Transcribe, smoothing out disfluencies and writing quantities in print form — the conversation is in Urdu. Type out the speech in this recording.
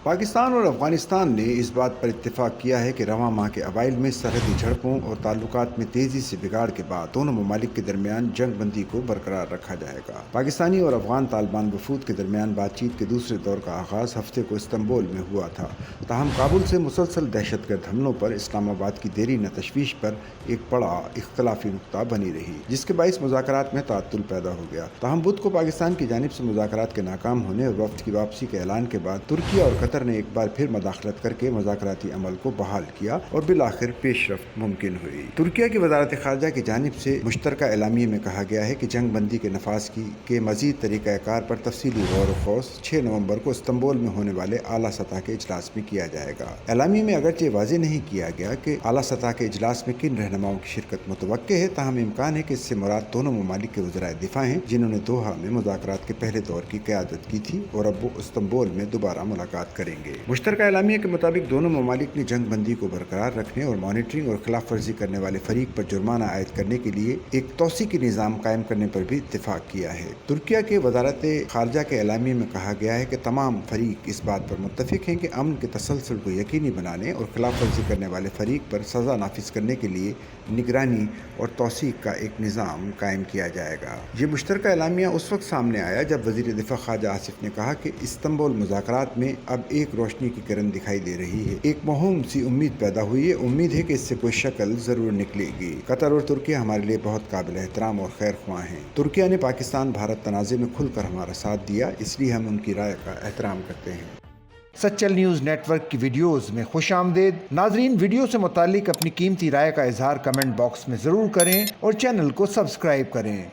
پاکستان اور افغانستان نے اس بات پر اتفاق کیا ہے کہ رواں ماہ کے اوائل میں سرحدی جھڑپوں اور تعلقات میں تیزی سے بگاڑ کے بعد دونوں ممالک کے درمیان جنگ بندی کو برقرار رکھا جائے گا۔ پاکستانی اور افغان طالبان وفود کے درمیان بات چیت کے دوسرے دور کا آغاز ہفتے کو استنبول میں ہوا تھا، تاہم کابل سے مسلسل دہشت گرد حملوں پر اسلام آباد کی دیری نہ تشویش پر ایک بڑا اختلافی نقطہ بنی رہی، جس کے باعث مذاکرات میں تعطل پیدا ہو گیا۔ تاہم بدھ کو پاکستان کی جانب سے مذاکرات کے ناکام ہونے اور وفد کی واپسی کے اعلان کے بعد ترکی اور قطر نے ایک بار پھر مداخلت کر کے مذاکراتی عمل کو بحال کیا اور بالآخر پیش رفت ممکن ہوئی۔ ترکیہ کی وزارت خارجہ کی جانب سے مشترکہ اعلامیے میں کہا گیا ہے کہ جنگ بندی کے نفاذ کے مزید طریقہ کار پر تفصیلی غور و خوض 6 نومبر کو استنبول میں ہونے والے اعلیٰ سطح کے اجلاس میں کیا جائے گا۔ اعلامیے میں اگرچہ واضح نہیں کیا گیا کہ اعلیٰ سطح کے اجلاس میں کن رہنماؤں کی شرکت متوقع ہے، تاہم امکان ہے کہ اس سے مراد دونوں ممالک کے وزرائے دفاع ہیں، جنہوں نے دوحہ میں مذاکرات کے پہلے دور کی قیادت کی تھی اور اب وہ استنبول میں دوبارہ ملاقات کریں گے۔ مشترکہ اعلامیے کے مطابق دونوں ممالک نے جنگ بندی کو برقرار رکھنے اور مانیٹرنگ اور خلاف ورزی کرنے والے فریق پر جرمانہ عائد کرنے کے لیے ایک توثیقی نظام قائم کرنے پر بھی اتفاق کیا ہے۔ ترکیہ کے وزارت خارجہ کے اعلامیے میں کہا گیا ہے کہ تمام فریق اس بات پر متفق ہیں کہ امن کے تسلسل کو یقینی بنانے اور خلاف ورزی کرنے والے فریق پر سزا نافذ کرنے کے لیے نگرانی اور توثیق کا ایک نظام قائم کیا جائے گا۔ یہ مشترکہ اعلامیہ اس وقت سامنے آیا جب وزیر دفاع خواجہ آصف نے کہا کہ استنبول مذاکرات میں اب ایک روشنی کی کرن دکھائی دے رہی ہے، ایک مہم سی امید پیدا ہوئی ہے، امید ہے کہ اس سے کوئی شکل ضرور نکلے گی۔ قطر اور ترکیہ ہمارے لیے بہت قابل احترام اور خیر خواہ ہیں۔ ترکیہ نے پاکستان بھارت تنازع میں کھل کر ہمارا ساتھ دیا، اس لیے ہم ان کی رائے کا احترام کرتے ہیں۔ سچل نیوز نیٹ ورک کی ویڈیوز میں خوش آمدید۔ ناظرین، ویڈیو سے متعلق اپنی قیمتی رائے کا اظہار کمنٹ باکس میں ضرور کریں اور چینل کو سبسکرائب کریں۔